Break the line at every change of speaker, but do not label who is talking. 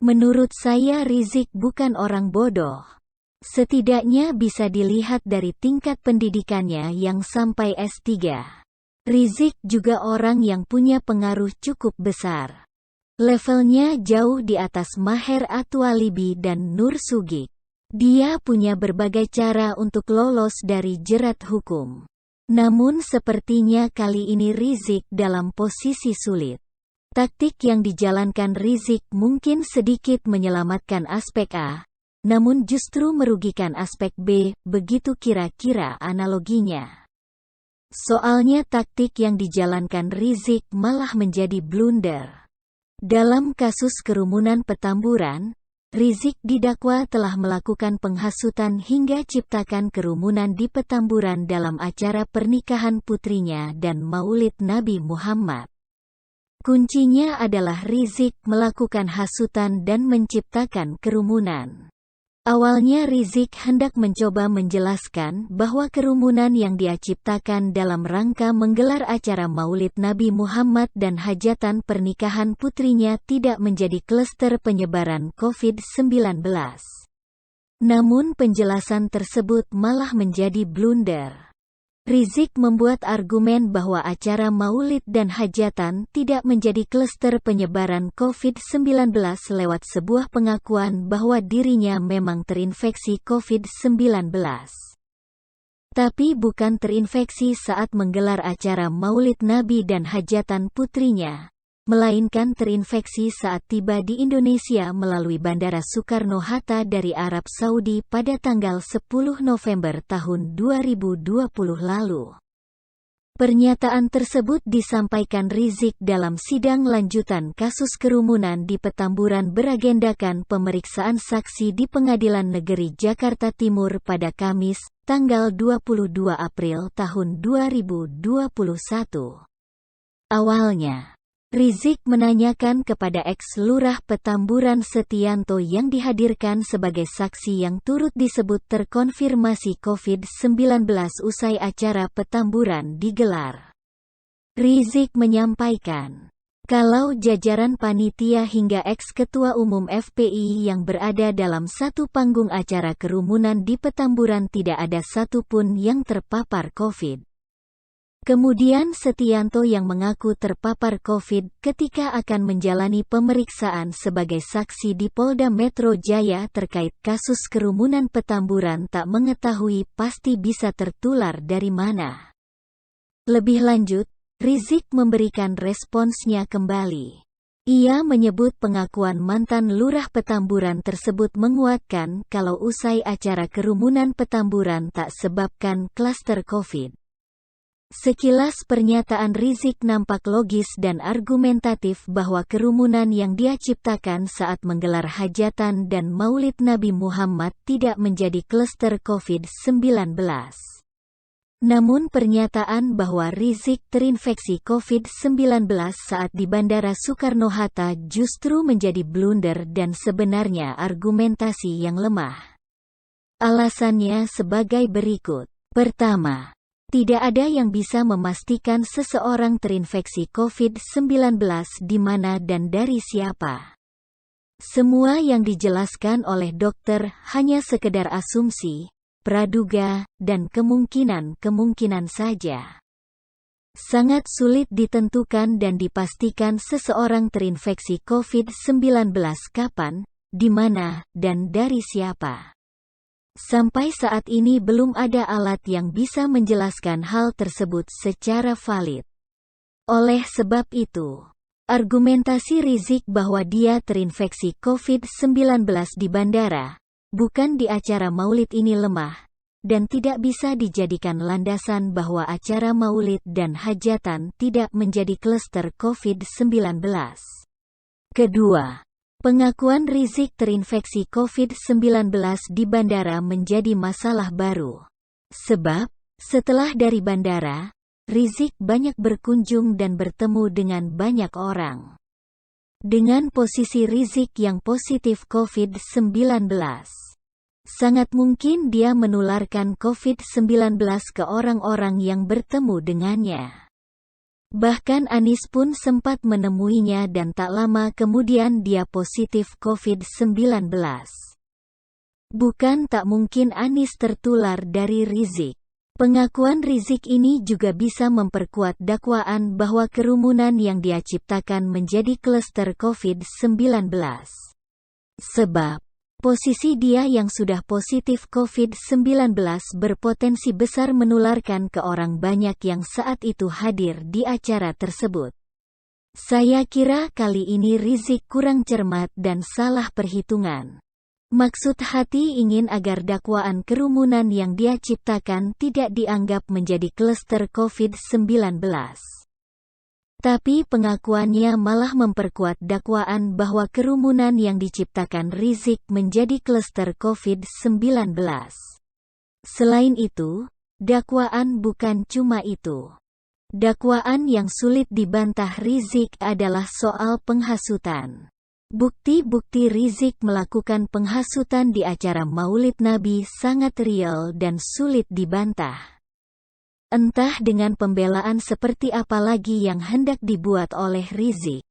Menurut saya Rizik bukan orang bodoh. Setidaknya bisa dilihat dari tingkat pendidikannya yang sampai S3. Rizik juga orang yang punya pengaruh cukup besar. Levelnya jauh di atas Maher Atualibi dan Nur Sugik. Dia punya berbagai cara untuk lolos dari jerat hukum. Namun sepertinya kali ini Rizik dalam posisi sulit. Taktik yang dijalankan Rizik mungkin sedikit menyelamatkan aspek A, namun justru merugikan aspek B, begitu kira-kira analoginya. Soalnya taktik yang dijalankan Rizik malah menjadi blunder. Dalam kasus kerumunan Petamburan, Rizik didakwa telah melakukan penghasutan hingga ciptakan kerumunan di Petamburan dalam acara pernikahan putrinya dan Maulid Nabi Muhammad. Kuncinya adalah Rizik melakukan hasutan dan menciptakan kerumunan. Awalnya Rizik hendak mencoba menjelaskan bahwa kerumunan yang dia ciptakan dalam rangka menggelar acara Maulid Nabi Muhammad dan hajatan pernikahan putrinya tidak menjadi klaster penyebaran COVID-19. Namun penjelasan tersebut malah menjadi blunder. Rizik membuat argumen bahwa acara maulid dan hajatan tidak menjadi klaster penyebaran COVID-19 lewat sebuah pengakuan bahwa dirinya memang terinfeksi COVID-19. Tapi bukan terinfeksi saat menggelar acara maulid Nabi dan hajatan putrinya, melainkan terinfeksi saat tiba di Indonesia melalui Bandara Soekarno-Hatta dari Arab Saudi pada tanggal 10 November tahun 2020 lalu. Pernyataan tersebut disampaikan Rizik dalam sidang lanjutan kasus kerumunan di Petamburan beragendakan pemeriksaan saksi di Pengadilan Negeri Jakarta Timur pada Kamis, tanggal 22 April tahun 2021. Awalnya, Rizik menanyakan kepada eks-lurah Petamburan Setianto yang dihadirkan sebagai saksi yang turut disebut terkonfirmasi COVID-19 usai acara Petamburan digelar. Rizik menyampaikan, kalau jajaran panitia hingga eks-ketua umum FPI yang berada dalam satu panggung acara kerumunan di Petamburan tidak ada satupun yang terpapar COVID. Kemudian Setianto yang mengaku terpapar COVID ketika akan menjalani pemeriksaan sebagai saksi di Polda Metro Jaya terkait kasus kerumunan Petamburan tak mengetahui pasti bisa tertular dari mana. Lebih lanjut, Rizik memberikan responsnya kembali. Ia menyebut pengakuan mantan lurah Petamburan tersebut menguatkan kalau usai acara kerumunan Petamburan tak sebabkan klaster COVID. Sekilas pernyataan Rizik nampak logis dan argumentatif bahwa kerumunan yang dia ciptakan saat menggelar hajatan dan Maulid Nabi Muhammad tidak menjadi klaster COVID-19. Namun pernyataan bahwa Rizik terinfeksi COVID-19 saat di Bandara Soekarno-Hatta justru menjadi blunder dan sebenarnya argumentasi yang lemah. Alasannya sebagai berikut. Pertama, tidak ada yang bisa memastikan seseorang terinfeksi COVID-19 di mana dan dari siapa. Semua yang dijelaskan oleh dokter hanya sekedar asumsi, praduga, dan kemungkinan saja. Sangat sulit ditentukan dan dipastikan seseorang terinfeksi COVID-19 kapan, di mana, dan dari siapa. Sampai saat ini belum ada alat yang bisa menjelaskan hal tersebut secara valid. Oleh sebab itu, argumentasi Rizik bahwa dia terinfeksi COVID-19 di bandara, bukan di acara maulid ini lemah, dan tidak bisa dijadikan landasan bahwa acara maulid dan hajatan tidak menjadi klaster COVID-19. Kedua, pengakuan Rizik terinfeksi COVID-19 di bandara menjadi masalah baru. Sebab, setelah dari bandara, Rizik banyak berkunjung dan bertemu dengan banyak orang. Dengan posisi Rizik yang positif COVID-19, sangat mungkin dia menularkan COVID-19 ke orang-orang yang bertemu dengannya. Bahkan Anies pun sempat menemuinya dan tak lama kemudian dia positif COVID-19. Bukan tak mungkin Anies tertular dari Rizik. Pengakuan Rizik ini juga bisa memperkuat dakwaan bahwa kerumunan yang dia ciptakan menjadi klaster COVID-19. Sebab posisi dia yang sudah positif COVID-19 berpotensi besar menularkan ke orang banyak yang saat itu hadir di acara tersebut. Saya kira kali ini Rizik kurang cermat dan salah perhitungan. Maksud hati ingin agar dakwaan kerumunan yang dia ciptakan tidak dianggap menjadi klaster COVID-19. Tapi pengakuannya malah memperkuat dakwaan bahwa kerumunan yang diciptakan Rizik menjadi klaster COVID-19. Selain itu, dakwaan bukan cuma itu. Dakwaan yang sulit dibantah Rizik adalah soal penghasutan. Bukti-bukti Rizik melakukan penghasutan di acara Maulid Nabi sangat real dan sulit dibantah. Entah dengan pembelaan seperti apa lagi yang hendak dibuat oleh Rizik.